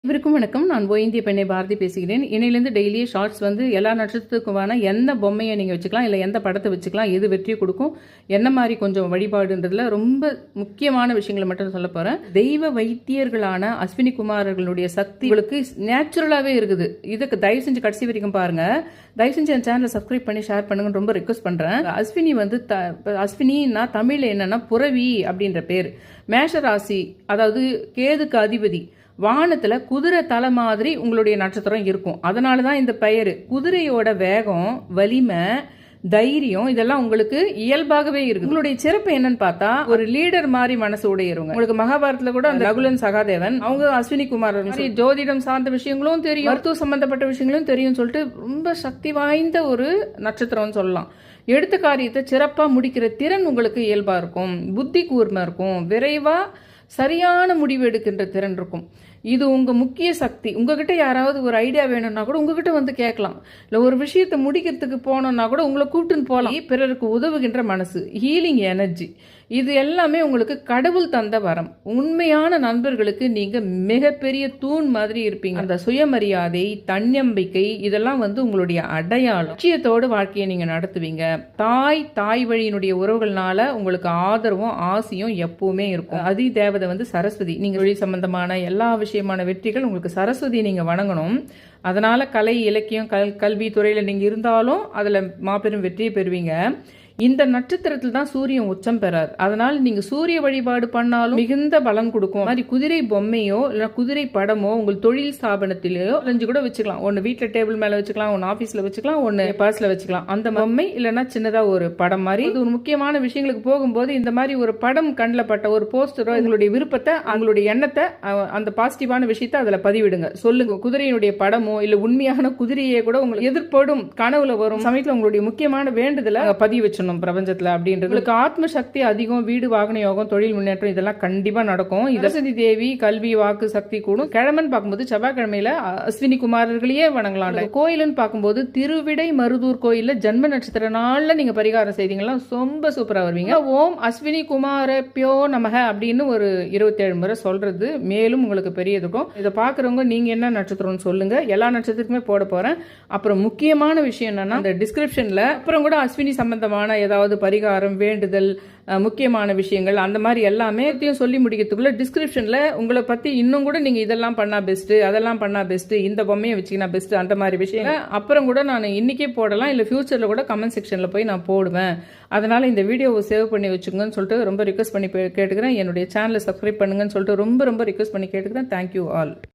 இவருக்கும் வணக்கம். நான் இந்திய பெண்ணை பாரதி பேசுகிறேன். இன்னையிலேருந்து டெய்லி ஷார்ட்ஸ் எல்லா நட்சத்திரத்துக்குமான எந்த பொம்மையை நீங்கள் வச்சுக்கலாம், இல்லை எந்த படத்தை வச்சுக்கலாம், எது வெற்றியை கொடுக்கும், என்ன மாதிரி கொஞ்சம் வழிபாடுன்றதுல ரொம்ப முக்கியமான விஷயங்களை மட்டும் சொல்ல போகிறேன். தெய்வ வைத்தியர்களான அஸ்வினி குமாரர்களுடைய சக்தி உங்களுக்கு நேச்சுரலாகவே இருக்குது. இதுக்கு தயவு செஞ்சு கடைசி வரைக்கும் பாருங்கள். தயவு செஞ்சு என் சேனலை சப்ஸ்கிரைப் பண்ணி ஷேர் பண்ணுங்கன்னு ரொம்ப ரிக்வஸ்ட் பண்ணுறேன். அஸ்வினி அஸ்வினின்னா தமிழில் என்னென்னா புரவி அப்படின்ற பேர். மேஷராசி, அதாவது கேதுக்கு அதிபதி. வானத்தில் குதிரை தலை மாதிரி உங்களுடைய நட்சத்திரம் இருக்கும். அதனால தான் இந்த பெயர். குதிரையோட வேகம், வலிமை, தைரியம் இதெல்லாம் உங்களுக்கு இயல்பாகவே இருக்கு. உங்களுடைய சிறப்பு என்னன்னு பார்த்தா ஒரு லீடர் மாதிரி மனசு உடையிருங்க. உங்களுக்கு மகாபாரதத்துல கூட அந்த ரகுலன் சகாதேவன் அவங்க அஸ்வினி குமார் ஜோதிடம் சார்ந்த விஷயங்களும் தெரியும், மருத்துவ சம்பந்தப்பட்ட விஷயங்களும் தெரியும் சொல்லிட்டு ரொம்ப சக்தி வாய்ந்த ஒரு நட்சத்திரம்னு சொல்லலாம். எடுத்த காரியத்தை சிறப்பாக முடிக்கிற திறன் உங்களுக்கு இயல்பா இருக்கும். புத்தி கூர்மை இருக்கும். விரைவா சரியான முடிவு எடுக்கின்ற திறன் இருக்கும். இது உங்கள் முக்கிய சக்தி. உங்ககிட்ட யாராவது ஒரு ஐடியா வேணும்னா கூட உங்ககிட்ட வந்து கேட்கலாம். இல்லை ஒரு விஷயத்தை முடிக்கிறதுக்கு போனோம்னா கூட உங்களை கூப்பிட்டுன்னு போகலாம். பிறருக்கு உதவுகின்ற மனசு, ஹீலிங் எனர்ஜி, இது எல்லாமே உங்களுக்கு கடவுள் தந்த வரம். உண்மையான நண்பர்களுக்கு நீங்கள் மிகப்பெரிய தூண் மாதிரி இருப்பீங்க. அந்த சுயமரியாதை, தன்னம்பிக்கை இதெல்லாம் உங்களுடைய அடையாளம். லட்சியத்தோடு வாழ்க்கையை நீங்கள் நடத்துவீங்க. தாய் வழியினுடைய உறவுகள்னால உங்களுக்கு ஆதரவும் ஆசையும் எப்பவுமே இருக்கும். அதி தேவதை சரஸ்வதி. நீங்கள் வழி சம்பந்தமான எல்லா விஷயமான வெற்றிகள் உங்களுக்கு சரஸ்வதி நீங்கள் வணங்கணும். அதனால கலை, இலக்கியம், கல்வி துறையில் நீங்கள் இருந்தாலும் அதில் மாபெரும் வெற்றியை பெறுவீங்க. இந்த நட்சத்திரத்தில் தான் சூரியன் உச்சம் பெறார். அதனால நீங்க சூரிய வழிபாடு பண்ணாலும் மிகுந்த பலன் கொடுக்கும். மாதிரி குதிரை பொம்மையோ இல்லை குதிரை படமோ உங்கள் தொழில் ஸ்தாபனத்திலேயோ அஞ்சு கூட வச்சுக்கலாம். ஒன்று வீட்டில் டேபிள் மேலே வச்சுக்கலாம், ஒன்று ஆஃபீஸில் வச்சுக்கலாம், ஒன்று பர்ஸில் வச்சுக்கலாம். அந்த பொம்மை இல்லைன்னா சின்னதாக ஒரு படம் மாதிரி ஒரு முக்கியமான விஷயங்களுக்கு போகும்போது இந்த மாதிரி ஒரு படம் கண்ணில் பட்ட ஒரு போஸ்டரோ உங்களுடைய விருப்பத்தை, அவங்களுடைய எண்ணத்தை, அந்த பாசிட்டிவான விஷயத்தை அதில் பதிவிடுங்க. சொல்லுங்க. குதிரையினுடைய படமோ இல்லை உண்மையான குதிரையே கூட உங்களுக்கு எதிர்ப்படும் கனவுல வரும் சமயத்தில் உங்களுடைய முக்கியமான வேண்டுதலை பதிவு வச்சு பிரபஞ்சத்துல அப்படின்றது. உங்களுக்கு ஆத்ம சக்தி அதிகம். வீடு, வாகன யோகம், தொழில் முன்னேற்றம் இதெல்லாம் கண்டிப்பா நடக்கும். இதசதி தேவி, கல்வி, வாக்கு சக்தி கூடும். கிழமன் பார்க்கும்போது செவ்வாய்க்கிழமையில அஸ்வினி குமாரர்களையே வணங்கலாம். கோயிலுன்னு பார்க்கும்போது திருவிடை மருதூர் கோயில்ல ஜன்ம நட்சத்திர நாள்ல நீங்க பரிகாரம் செய்தீங்கன்னா ரொம்ப சூப்பரா வருவீங்க. ஓம் அஸ்வினி குமாரப்யோ நமக அப்படின்னு ஒரு 27 முறை சொல்றது மேலும் உங்களுக்கு பெரிய இருக்கும். இதை பாக்குறவங்க நீங்க என்ன நட்சத்திரம்னு சொல்லுங்க. எல்லா நட்சத்திரத்துக்குமே போட போறேன். அப்புறம் முக்கியமான விஷயம் என்னன்னா இந்த டிஸ்கிரிப்ஷன்ல அப்புறம் கூட அஸ்வினி சம்பந்தமான ஏதாவது பரிகாரம், வேண்டுதல், முக்கியமான விஷயங்கள் அந்த மாதிரி எல்லாமே சொல்லி முடிக்கிறதுக்குள்ள டிஸ்கிரிப்ஷன்ல உங்களை பத்தி இன்னும் கூட நீங்க இதெல்லாம் பண்ணா பெஸ்ட், அதெல்லாம் பண்ணா பெஸ்ட், இந்த பொம்மையை வச்சுக்கினா பெஸ்ட், அந்த மாதிரி விஷயங்கள் அப்புறம் கூட நான் இன்னைக்கே போடலாம், இல்லை ஃபியூச்சர்ல கூட கமெண்ட் செக்ஷன்ல போய் நான் போடுவேன். அதனால இந்த வீடியோவை சேவ் பண்ணி வச்சுங்கன்னு சொல்லிட்டு ரொம்ப ரிக்வஸ்ட் பண்ணி கேட்டுக்கிறேன். என்னுடைய சேனலை சப்ஸ்கிரைப் பண்ணுங்கன்னு சொல்லிட்டு ரொம்ப ரிக்வஸ்ட் பண்ணி கேட்டுக்கிறேன். Thank you all.